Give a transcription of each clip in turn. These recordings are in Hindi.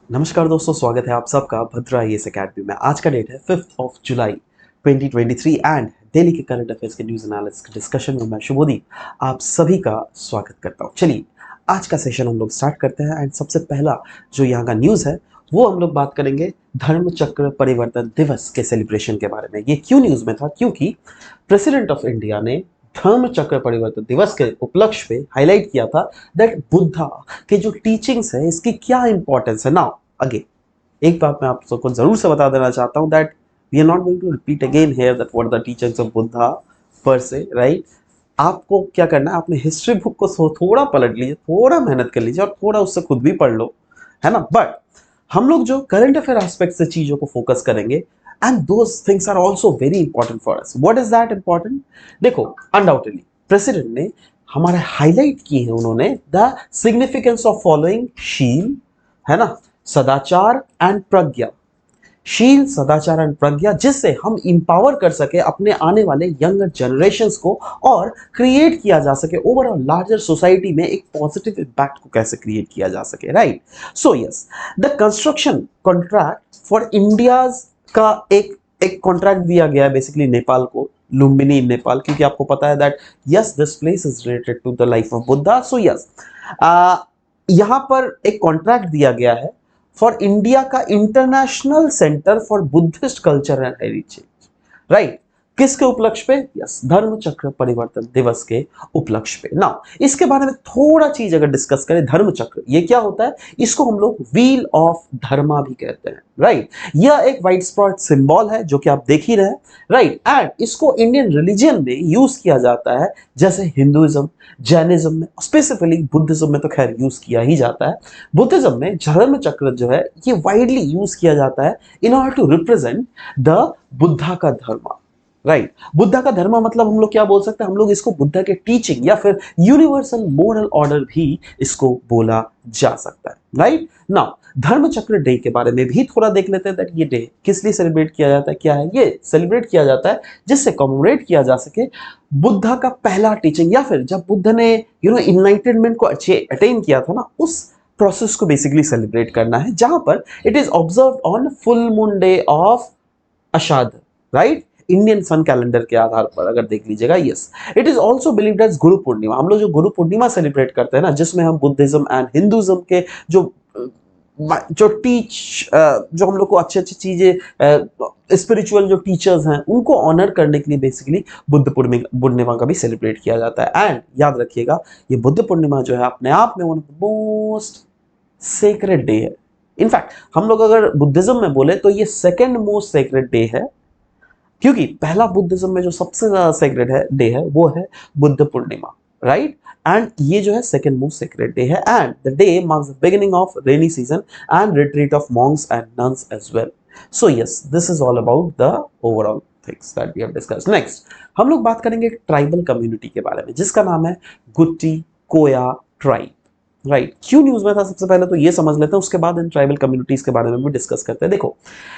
नमस्कार दोस्तों, स्वागत है आप सबका भद्रा आईएएस एकेडमी में। आज का डेट है 5 जुलाई 2023 एंड डेली के करंट अफेयर्स के न्यूज एनालिसिस के डिस्कशन में मैं शुभोदीप आप सभी का स्वागत करता हूं। चलिए आज का सेशन हम लोग स्टार्ट करते हैं एंड सबसे पहला जो यहाँ का न्यूज़ है वो हम लोग बात करेंगे धर्म चक्र परिवर्तन दिवस के सेलिब्रेशन के बारे में। ये क्यों न्यूज़ में था? क्योंकि प्रेसिडेंट ऑफ इंडिया ने धर्म चक्र परिवर्तन दिवस के उपलक्ष्य पे हाईलाइट किया था दैट बुद्धा के जो टीचिंग्स है इसकी क्या इंपॉर्टेंस है। नाउ अगेन एक बात मैं आप सबको जरूर से बता देना चाहता हूं that we are not going to repeat again here that what the teachings of Buddha पर से, राइट। आपको क्या करना है, आपने हिस्ट्री बुक को थोड़ा पलट लीजिए, थोड़ा मेहनत कर लीजिए और थोड़ा उससे खुद भी पढ़ लो, है ना। बट हम लोग जो करंट अफेयर एस्पेक्ट से चीजों को फोकस करेंगे and those things are also very important for us. What is that important? देखो, अनडाउटेडली प्रेसिडेंट ने हमारे हाईलाइट की है उन्होंने द सिग्निफिकेंस ऑफ फॉलोइंग शील, है ना, सदाचार एंड प्रज्ञा। शील, सदाचार एंड प्रज्ञा, जिससे हम इंपावर कर सके अपने आने वाले यंगर जनरेशंस को और क्रिएट किया जा सके ओवरऑल लार्जर सोसाइटी में एक पॉजिटिव इम्पैक्ट को कैसे क्रिएट किया जा सके, right. So yes, the construction contract for India's का एक कॉन्ट्रैक्ट दिया गया है बेसिकली नेपाल को, लुम्बिनी इन नेपाल, क्योंकि आपको पता है that yes this place is related to the life of Buddha. So yes, यहां पर एक कॉन्ट्रैक्ट दिया गया है फॉर इंडिया का international centre for Buddhist culture and heritage, right. किसके उपलक्ष्य पे? यस, धर्म चक्र परिवर्तन दिवस के उपलक्ष्य पे। ना इसके बारे में थोड़ा चीज अगर डिस्कस करें, धर्म चक्र ये क्या होता है? इसको हम लोग व्हील ऑफ धर्मा भी कहते हैं, राइट। यह एक वाइड स्पॉट सिंबल है जो कि आप देख ही रहे हैं, राइट। एंड इसको इंडियन रिलीजन में यूज किया जाता है, जैसे हिंदुइज्म, जैनिज्म में, स्पेसिफिकली बुद्धिज्म में तो खैर यूज किया ही जाता है। बुद्धिज्म में धर्म चक्र जो है ये वाइडली यूज किया जाता है in order to represent the Buddha का धर्म, राइट। बुद्धा का धर्म मतलब हम लोग क्या बोल सकते हैं? हम लोग इसको बुद्धा के टीचिंग या फिर यूनिवर्सल मोरल ऑर्डर भी इसको बोला जा सकता है, राइट। नाउ धर्म चक्र डे के बारे में भी थोड़ा देख लेते हैं दैट ये डे किस लिए सेलिब्रेट किया जाता है, क्या है ये। सेलिब्रेट किया जाता है जिससे कमेमोरेट किया जा सके बुद्धा का पहला टीचिंग, या फिर जब बुद्ध ने इनलाइटनमेंट को अच्छे अटेन किया था ना, उस प्रोसेस को बेसिकली सेलिब्रेट करना है, जहां पर it is observe on full moon day of Ashadh, right. Indian sun calendar के आधार पर अगर देख लीजिएगा, yes, it is also believed as Guru Purnima. हम लोग जो गुरु पूर्णिमा सेलिब्रेट करते हैं ना, जिसमें हम बुद्धिज्म एंड हिंदुइज्म के जो जो हम लोग को अच्छी अच्छी चीजें स्पिरिचुअल जो टीचर्स हैं उनको ऑनर करने के लिए बेसिकली बुद्ध पूर्णिमा का भी सेलिब्रेट किया जाता है। एंड याद रखिएगा, ये बुद्ध पूर्णिमा जो है अपने आप में one of the most sacred day है। इनफैक्ट हम लोग अगर बुद्धिज्म में बोले तो ये सेकेंड मोस्ट सेक्रेड डे है, क्योंकि पहला बुद्धिज्म में जो सबसे ज्यादा सेक्रेड है डे है वो है बुद्ध पूर्णिमा, राइट। एंड ये जो है सेकेंड मोस्ट सेक्रेड डे है and the day marks the beginning of rainy season and retreat of monks and nuns as well. So yes, this is all about the overall things that we have discussed. Next हम लोग बात करेंगे ट्राइबल कम्युनिटी के बारे में, जिसका नाम है गुट्टी कोया ट्राइब, राइट। क्यों न्यूज में था? सबसे पहले तो ये समझ लेते हैं, उसके बाद इन ट्राइबल कम्युनिटीज के बारे में भी डिस्कस करते हैं। देखो,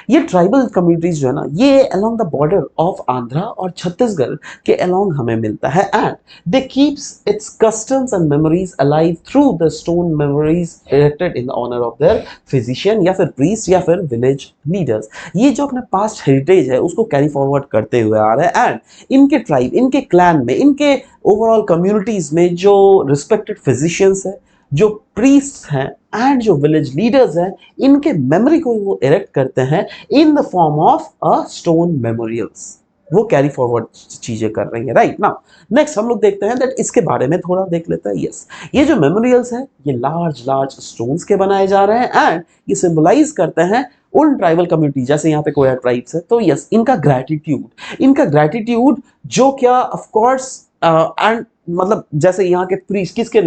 ये ट्राइबल कम्युनिटीज जो है ना, ये along the border of Andhra और छत्तीसगढ़ के अलोंग हमें मिलता है and they keeps its customs and memories alive through the stone memories erected in honour of their physician या फिर प्रीस्ट या फिर विलेज लीडर्स। ये जो अपने पास्ट हेरिटेज है उसको कैरी फॉरवर्ड करते हुए आ रहे हैं एंड इनके ट्राइब, इनके क्लैन में, इनके ओवरऑल कम्युनिटीज में जो रिस्पेक्टेड फिजिशियंस है, जो प्रीस्ट हैं एंड जो विलेज लीडर्स हैं, इनके मेमोरी को वो इरेक्ट करते हैं इन the form of a stone memorials. वो कैरी फॉरवर्ड चीजें कर रही है, राइट। नाउ नेक्स्ट हम लोग देखते हैं दैट इसके बारे में थोड़ा देख लेते हैं। यस, ये जो मेमोरियल्स हैं ये लार्ज लार्ज स्टोन्स के बनाए जा रहे हैं एंड ये सिंबलाइज करते हैं उन ट्राइबल कम्युनिटी, जैसे यहाँ पे कोया ट्राइब्स है तो यस, इनका ग्रेटिट्यूड जो क्या ऑफ कोर्स एंड मतलब जैसे यहाँ के प्रीस्ट किसके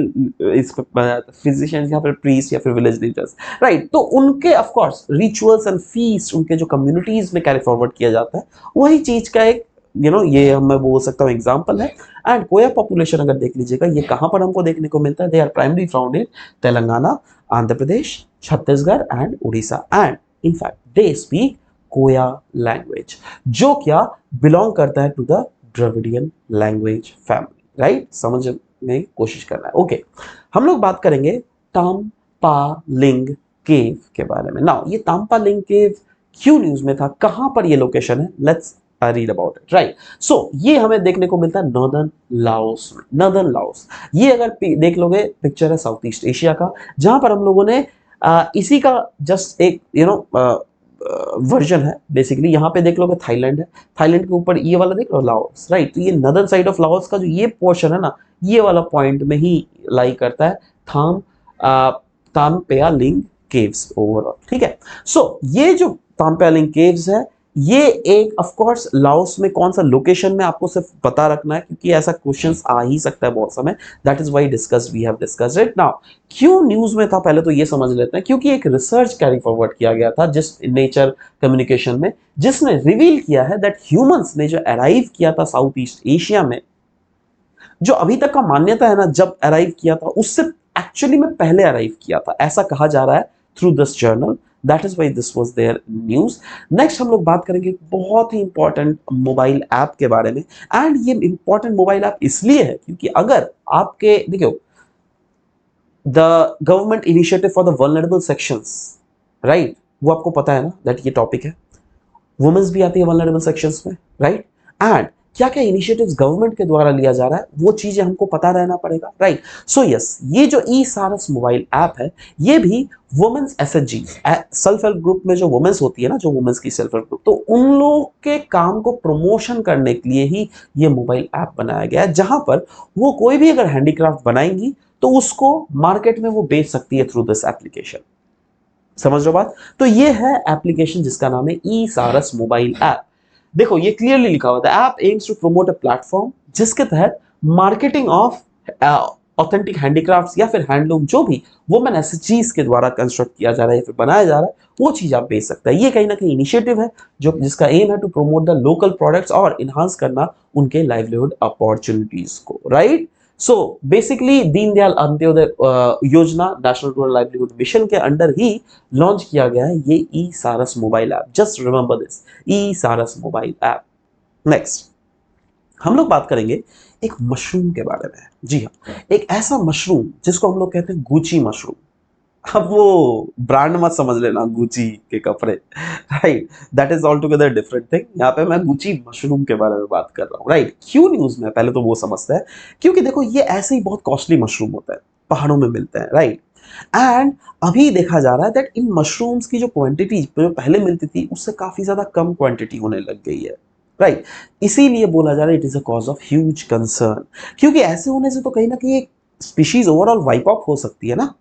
इस फिजिशियंस यहाँ पर प्रीस्ट या फिर विलेज लीडर्स, राइट। तो उनके of course rituals and feast उनके जो कम्युनिटीज में कैरी फॉरवर्ड किया जाता है, वही चीज का एक ये मैं बोल सकता हूँ एग्जांपल है। एंड कोया पॉपुलेशन अगर देख लीजिएगा, ये कहाँ पर हमको देखने को मिलता है? They are primary found in Telangana, Andhra Pradesh, Chhattisgarh and Orissa and in fact they speak Koya language, जो क्या बिलोंग करता है to the Dravidian language family, right. समझने की कोशिश करना है, ओके। हम लोग बात करेंगे टाम पा लिंग केव के बारे में। नाउ ये तांपा लिंक केव क्यों न्यूज में था, कहां पर ये लोकेशन है, let's read about it, right. So ये हमें देखने को मिलता है नॉर्दर्न लाओस में। नॉर्दर्न लाओस, ये अगर देख लोगे पिक्चर है साउथ ईस्ट एशिया का, जहां पर हम लोगों ने इसी का जस्ट एक वर्जन है बेसिकली। यहाँ पे देख लोगे थाईलैंड है, थाईलैंड के ऊपर ये वाला देख लो लाओस, राइट। तो ये नदर्न साइड ऑफ लाओस का जो ये पोर्शन है ना, ये वाला पॉइंट में ही लाई करता है तानपेया लिंग केव्स ओवरऑल, ठीक है। सो ये जो तानपेया लिंग केव्स है, ये एक ऑफ कोर्स लाओस में कौन सा लोकेशन में आपको सिर्फ पता रखना है, क्योंकि ऐसा क्वेश्चंस आ ही सकता है बहुत समय। That is why we have discussed it. Now क्यों न्यूज में था, पहले तो ये समझ लेते हैं। क्योंकि एक रिसर्च कैरी फॉरवर्ड किया गया था जिस नेचर कम्युनिकेशन में, जिसने रिवील किया है दैट ह्यूमंस ने जो अराइव किया था साउथ ईस्ट एशिया में, जो अभी तक का मान्यता है ना, जब अराइव किया था उससे एक्चुअली में पहले अराइव किया था, ऐसा कहा जा रहा है through this journal. That is why this was there news. Next हम लोग बात करेंगे बहुत ही इंपॉर्टेंट मोबाइल ऐप के बारे में। एंड ये इंपॉर्टेंट मोबाइल ऐप इसलिए है क्योंकि अगर आपके देखो the government initiative for the vulnerable sections, right, वो आपको पता है ना दैट ये टॉपिक है। वुमेन्स भी आती है वल्नरेबल सेक्शंस में, राइट। एंड क्या क्या इनिशिएटिव्स गवर्नमेंट के द्वारा लिया जा रहा है, वो चीजें हमको पता रहना पड़ेगा, राइट। सो यस, ये जो ई सारस मोबाइल ऐप है, ये भी women's SHG self help group में जो वुमेन्स होती है ना, जो वुमेन्स की सेल्फ हेल्प ग्रुप, तो उन लोगों के काम को प्रमोशन करने के लिए ही ये मोबाइल ऐप बनाया गया है, जहां पर वो कोई भी अगर हैंडीक्राफ्ट बनाएंगी तो उसको मार्केट में वो बेच सकती है थ्रू दिस एप्लीकेशन। समझ रहे हो बात। तो ये है एप्लीकेशन जिसका नाम है ई सारस मोबाइल ऐप। देखो ये क्लियरली लिखा हुआ था, app aims to promote a platform जिसके तहत मार्केटिंग ऑफ ऑथेंटिक हैंडीक्राफ्ट्स या फिर हैंडलूम, जो भी वुमेन एसएचजीज के द्वारा कंस्ट्रक्ट किया जा रहा है या फिर बनाया जा रहा है, वो चीज आप बेच सकते हैं। ये कहीं ना कहीं इनिशिएटिव है जो जिसका एम है to promote the local products और इनहांस करना उनके लाइवलीहुड अपॉर्चुनिटीज को, right. So basically Deendayal Antyodaya Yojana national rural livelihood mission के अंडर ही लॉन्च किया गया है ये e Saras mobile app. Just remember this, e Saras mobile app. Next हम लोग बात करेंगे एक मशरूम के बारे में। जी हाँ, एक ऐसा मशरूम जिसको हम लोग कहते हैं गुची मशरूम। अब वो ब्रांड मत समझ लेना गुची के कपड़े, right, that is all together different thing. यहाँ पे मैं गुची मशरूम के बारे में बात कर रहा हूँ, राइट। क्यों न्यूज में, पहले तो वो समझते हैं। क्योंकि देखो ये ऐसे ही बहुत कॉस्टली मशरूम होता है, पहाड़ों में मिलते हैं, राइट। एंड अभी देखा जा रहा है दैट इन मशरूम्स की जो क्वांटिटी जो पहले मिलती थी उससे काफी ज्यादा कम क्वांटिटी होने लग गई है, राइट। इसीलिए बोला जा रहा है it is a cause of huge concern, क्योंकि ऐसे होने से तो कहीं ना कहीं एक स्पीशीज ओवरऑल वाइप आउट हो सकती है ना,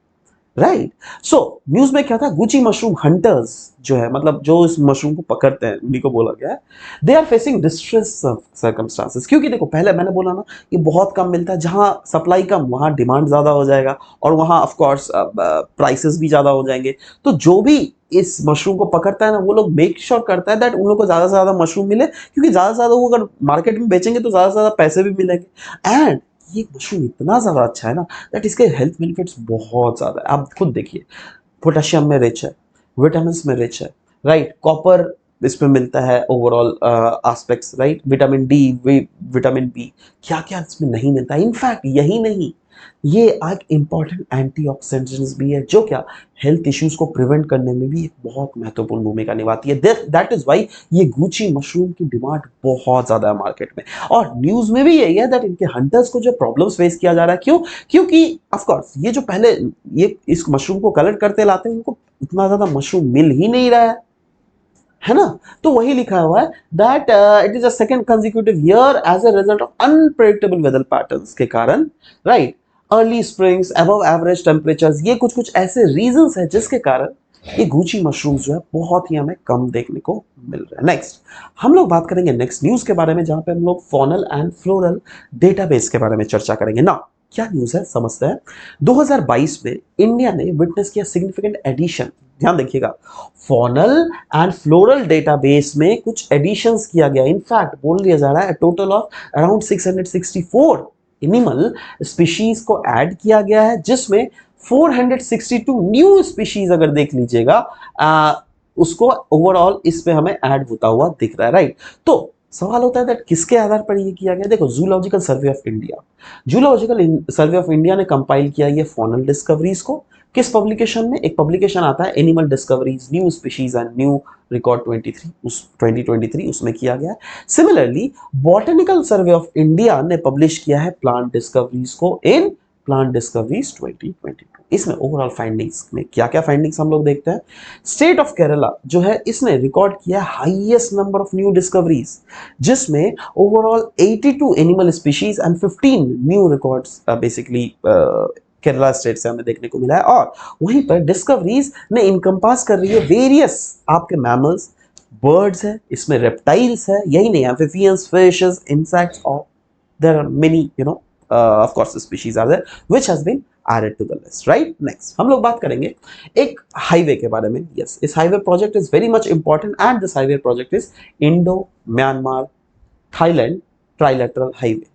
राइट। सो न्यूज में क्या था, गुची मशरूम हंटर्स जो है, मतलब जो इस मशरूम को पकड़ते हैं उन्हीं को बोला गया है, they are facing distress circumstances. क्योंकि देखो पहले मैंने बोला ना, ये बहुत कम मिलता है, जहां सप्लाई कम वहां डिमांड ज्यादा हो जाएगा और वहां ऑफ कोर्स प्राइसेस भी ज्यादा हो जाएंगे। तो जो भी इस मशरूम को पकड़ता है ना, वो लोग मेक श्योर करता है दैट उन लोग को ज्यादा से ज्यादा मशरूम मिले, क्योंकि ज्यादा से ज्यादा वो अगर मार्केट में बेचेंगे तो ज्यादा से ज्यादा पैसे भी मिलेंगे। एंड ये मशरूम इतना ज्यादा अच्छा है ना दैट इसके हेल्थ बेनिफिट्स बहुत ज्यादा है। आप खुद देखिए, पोटेशियम में रिच है, विटामिन में रिच है, राइट। कॉपर इसमें मिलता है overall aspects, right. Vitamin D, vitamin B, क्या क्या इसमें नहीं मिलता है। इनफैक्ट यही नहीं, ये एक इंपॉर्टेंट एंटीऑक्सीडेंट्स भी है जो क्या हेल्थ इश्यूज को प्रिवेंट करने में भी एक बहुत महत्वपूर्ण भूमिका निभाती है। दैट इज वाई ये गुची मशरूम की डिमांड बहुत ज्यादा है मार्केट में। और न्यूज में भी यही है दैट इनके हंटर्स को जो प्रॉब्लम्स फेस किया जा रहा है, क्यों, क्योंकि ऑफ कोर्स ये जो पहले ये इस मशरूम को कलेक्ट करते लाते हैं, उनको इतना ज्यादा मशरूम मिल ही नहीं रहा है ना। तो वही लिखा हुआ है that it is a second consecutive year as a result of unpredictable weather patterns के कारण, right. Early springs, above average temperatures, ये कुछ कुछ ऐसे रीजंस है जिसके कारण ये गुची मशरूम्स जो है बहुत ही हमें कम देखने को मिल रहा है। नेक्स्ट हम लोग बात करेंगे नेक्स्ट न्यूज के बारे में, जहां पे हम लोग फॉनल एंड फ्लोरल डेटाबेस के बारे में चर्चा करेंगे ना। क्या न्यूज है समझते हैं। 2022 में इंडिया ने विटनेस किया सिग्निफिकेंट एडिशन। ध्यान देखिएगा, फॉनल एंड फ्लोरल डेटाबेस में कुछ एडिशंस किया गया। इनफैक्ट बोल दिया जा रहा है total of around 664 animal species को ऐड किया गया है, जिसमें 462 न्यू स्पीशीज अगर देख लीजिएगा उसको ओवरऑल इसमें हमें ऐड होता हुआ दिख रहा है, राइट। तो सवाल होता है दैट किसके आधार पर ये किया गया। देखो जूलॉजिकल सर्वे ऑफ इंडिया ने कंपाइल किया ये फॉनल डिस्कवरीज को, किस पब्लिकेशन में? एक पब्लिकेशन आता है animal discoveries new species and new record 23 उस 2023 उसमें किया गया है। Similarly botanical survey of India ने पब्लिश किया है प्लांट डिस्कवरीज को इन प्लांट डिस्कवरीज 2022। इसमें ओवरऑल फाइंडिंग्स में क्या क्या फाइंडिंग्स हम लोग देखते हैं। स्टेट ऑफ केरला जो है इसने रिकॉर्ड किया highest number of new discoveries, जिसमें overall 82 animal species and 15 new records basically Kerala state से हमें देखने को मिला है। और वहीं पर डिस्कवरीज ने इनकम्पास कर रही है वेरियस आपके मैमल्स, बर्ड्स है, इसमें रेप्टाइल्स है, यही नहीं एम्फिबियंस, फिशेस, इंसेक्ट्स और there are many of course species are there which has been added to the list, right? Next हम लोग बात करेंगे एक हाईवे के बारे में। yes, इस highway project is very much important and this highway project is Indo Myanmar Thailand trilateral highway.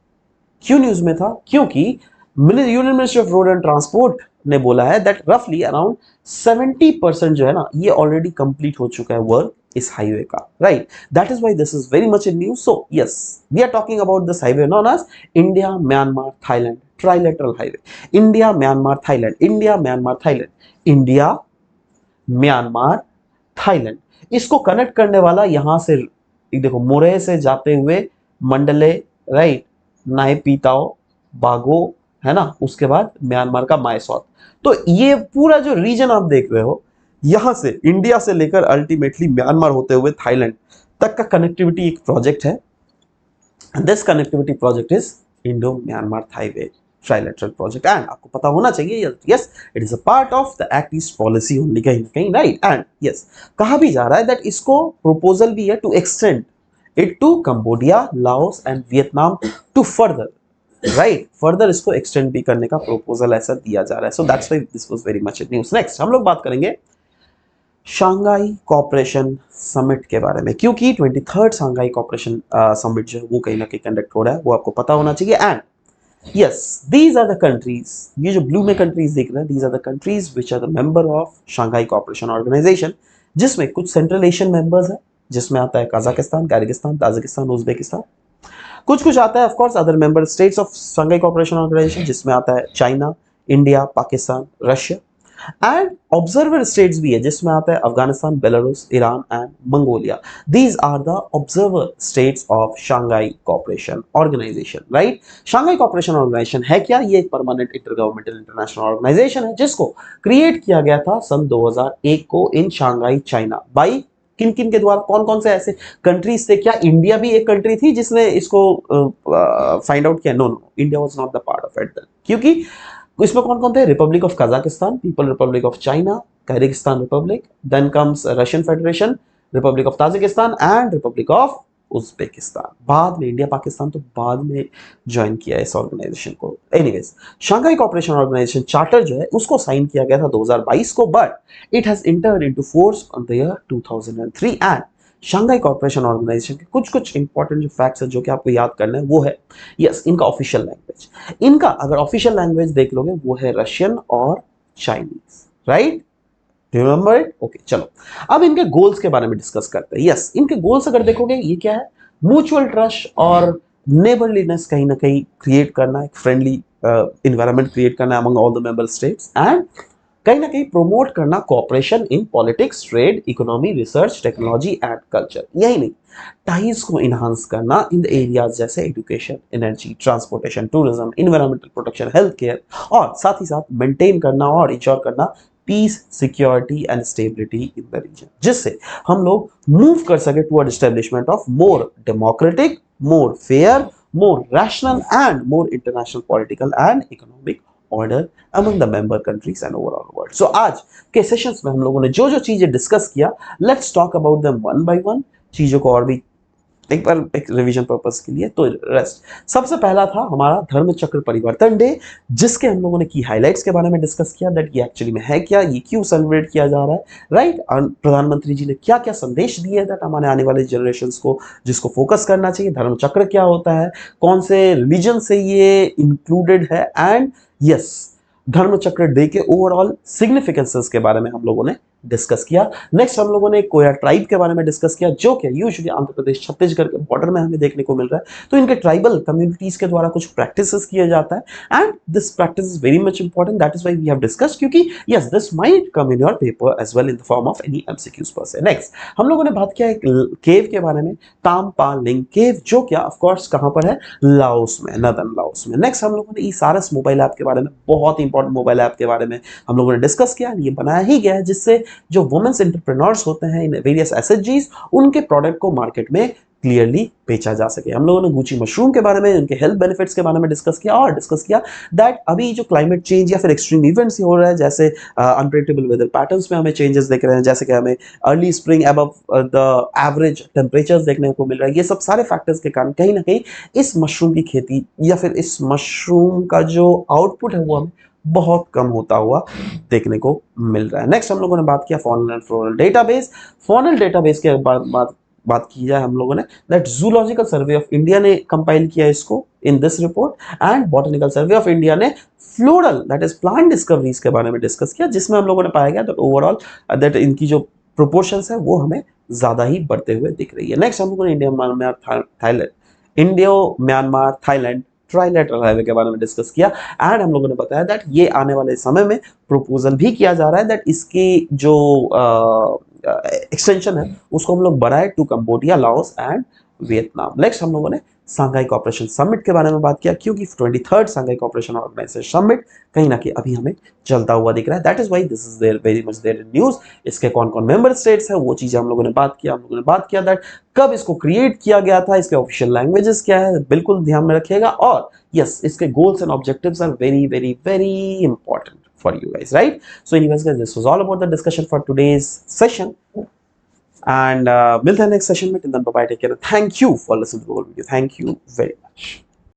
क्यों न्यूज में था? क्योंकि union ministry of road and transport ने बोला है दैट रफली अराउंड 70% जो है ना ये ऑलरेडी कंप्लीट हो चुका है वर्क इस हाईवे का, right? That is why this is very much in news. So yes, we are talking about this highway known as India Myanmar Thailand trilateral highway. India Myanmar Thailand, India Myanmar Thailand, India Myanmar Thailand, इसको कनेक्ट करने वाला यहां से देखो मोरे से जाते हुए मंडले, राइट, नायपीताओ, बागो, है ना, उसके बाद म्यांमार का मायसौत। तो ये पूरा जो रीजन आप देख रहे हो यहां से इंडिया से लेकर अल्टीमेटली म्यांमार होते हुए थाईलैंड तक का कनेक्टिविटी एक प्रोजेक्ट है। This connectivity project is Indo Myanmar highway trilateral project and आपको पता होना चाहिए yes it is a part of the act east policy only, कहीं ना कहीं, राइट? एंड यस कहा भी जा रहा है दैट इसको प्रोपोजल भी है to extend it to Cambodia, Laos and Vietnam to further, right, further इसको एक्सटेंड भी करने का प्रोपोजल ऐसा दिया जा रहा है। So that's why this was very much in news. Next हम लोग बात करेंगे शंघाई कोऑपरेशन समिट के बारे में, क्योंकि 23rd शंघाई कोऑपरेशन समिट जो है वो कहीं ना कहीं कंडक्ट हो रहा है, वो आपको पता होना चाहिए। And yes, these are the countries, ये जो ब्लू में कंट्रीज देख रहे हैं, these are the countries which are the member of Shanghai cooperation organisation, जिसमें कुछ सेंट्रल एशियन मेंबर्स है, जिसमें आता है कजाकिस्तान, किर्गिस्तान, ताजिकिस्तान, उज्बेकिस्तान। कुछ आता है of course other member states of Shanghai cooperation organisation, जिसमें आता है China, India, Pakistan, Russia and observer states भी है, जिसमें आता है Afghanistan, Belarus, Iran and Mongolia. These are the observer states of Shanghai cooperation organisation, right? Shanghai cooperation organisation है क्या? ये एक परमानेंट इंटरगवर्नमेंटल इंटरनेशनल ऑर्गेनाइजेशन है, जिसको क्रिएट किया गया था सन 2001 को इन शंघाई, चाइना। बाई किन किन के द्वारा? कौन कौन से ऐसे कंट्रीज थे? क्या इंडिया भी एक कंट्री थी जिसने इसको फाइंड आउट किया? No no, India was not the part of it, क्योंकि इसमें कौन कौन थे? Republic of Kazakhstan, people republic of China, Kyrgyzstan republic, then comes Russian federation, republic of Tajikistan and republic of Uzbekistan. बाद में इंडिया, पाकिस्तान तो बाद में ज्वाइन किया इस ऑर्गेनाइजेशन को। Anyways, Shanghai cooperation organisation charter जो है उसको साइन किया गया था 2022 को, but it has entered into force on the year 2003 and Shanghai cooperation organisation के कुछ इंपॉर्टेंट जो फैक्ट्स है जो कि आपको याद करना है वो है यस इनका ऑफिशियल लैंग्वेज। इनका अगर ऑफिशियल लैंग्वेज देख लोगे वो है रशियन और Chinese, right? Remember it? Okay, चलो अब इनके गोल्स के बारे में डिस्कस करते हैं। यस, इनके गोल्स अगर देखोगे ये क्या है? म्यूचुअल ट्रस्ट और नेबरलीनेस कहीं ना कहीं क्रिएट करना, एक फ्रेंडली इन्वायरमेंट क्रिएट करना among all the member states and कहीं ना कहीं प्रोमोट करना cooperation in politics, trade, economy, research, technology and culture. यही नहीं, टाइज को इनहांस करना इन द एरियाज जैसे education, energy, transportation, tourism, environmental protection, health care, और साथ ही साथ मेंटेन करना और इंश्योर करना peace, security and stability in the region, जिससे हम लोग मूव कर सके toward establishment of more democratic, more fair, more rational and more international political and economic order among the member countries and overall world. So आज के सेशंस में हम लोगों ने जो जो चीजें डिस्कस किया, let's talk about them one by one, चीजों को और भी एक बार एक रिवीजन पर्पस के लिए। तो रेस्ट सबसे पहला था हमारा धर्म चक्र परिवर्तन डे, जिसके हम लोगों ने की हाइलाइट्स के बारे में डिस्कस किया, दैट ये एक्चुअली में है क्या, ये क्यों सेलिब्रेट किया जा रहा है, राइट? प्रधानमंत्री जी ने क्या क्या संदेश दिए दैट हमारे आने वाले जनरेशंस को जिसको फोकस करना चाहिए, धर्म चक्र क्या होता है, कौन से रिलीजन से ये इंक्लूडेड है, एंड यस धर्म चक्र डे के ओवरऑल सिग्निफिकेंसेस के बारे में हम लोगों ने डिस्कस किया। नेक्स्ट हम लोगों ने कोया ट्राइब के बारे में डिस्कस किया, जो कि यूजुअली आंध्र प्रदेश छत्तीसगढ़ के बॉर्डर में हमें देखने को मिल रहा है। तो इनके ट्राइबल कम्युनिटीज के द्वारा कुछ प्रैक्टिसेस किया जाता है and this practice is very much important, that is why we have discussed, क्योंकि yes this might come in your paper as well in the form of any MCQs per se. Next हम लोगों ने बात किया एक केव के बारे में, तामपा लिंग केव, जो क्या ऑफ कोर्स कहां पर है, लाओस में, नदन लाओस में। नेक्स्ट हम लोगों ने ईसारस मोबाइल ऐप के बारे में, बहुत इंपॉर्टेंट मोबाइल ऐप के बारे में हम लोगों ने डिस्कस किया। ये बनाया ही गया है जिससे जो वुमेन्स एंटरप्रेन्योर्स होते हैं इन वेरियस एसएचजीज, उनके प्रोडक्ट को मार्केट में क्लियरली बेचा जा सके। हम लोगों ने गुची मशरूम के बारे में, उनके हेल्थ बेनिफिट्स के बारे में डिस्कस किया और डिस्कस किया दैट अभी जो क्लाइमेट चेंज या फिर एक्सट्रीम इवेंट्स हो रहा है, जैसे अनप्रेडिक्टेबल वेदर पैटर्न्स में हमें चेंजेस देख रहे हैं, जैसे कि हमें early spring above the average temperatures देखने को मिल रहा है। ये सब सारे फैक्टर्स के कारण कहीं ना कहीं इस मशरूम की खेती या फिर इस मशरूम का जो आउटपुट है वो हमें बहुत कम होता हुआ देखने को मिल रहा है। नेक्स्ट हम लोगों ने बात किया faunal and floral database. Faunal database के बात की जाए हम लोगों ने that zoological survey of India ने कंपाइल किया इसको in this report and botanical survey of India ने floral that is plant discoveries के बारे में डिस्कस किया, जिसमें हम लोगों ने पाया गया दैट ओवरऑल दैट इनकी जो प्रोपोर्शंस है वो हमें ज्यादा ही बढ़ते हुए दिख रही है। नेक्स्ट हम लोगों ने Indo Myanmar Thailand trilateral highway के बारे में डिस्कस किया एंड हम लोगों ने बताया दैट ये आने वाले समय में प्रपोजल भी किया जा रहा है दैट इसकी जो एक्सटेंशन है उसको हम लोग बढ़ाए to Cambodia, Laos and Vietnam. Next हम लोगों ने सांघाई कोऑपरेशन समिट के बारे में बात किया, क्योंकि 23rd Shanghai cooperation organisation summit कहीं ना कहीं अभी हमें चलता हुआ दिख रहा है। That is why this is there very much there in news. इसके कौन कौन मेंबर स्टेट्स है वो चीजें हम लोगों ने बात किया। हम लोगों ने बात किया दैट कब इसको क्रिएट किया गया था, इसके ऑफिशियल लैंग्वेजेस क्या है, बिल्कुल ध्यान में रखिएगा। और यस इसके goals and objectives are very very very important for you guys, right? So anyways guys, this was all about the discussion for today's session and मिलते हैं next session में। till then bye bye, take care, thank you for listening to the whole video, thank you very much.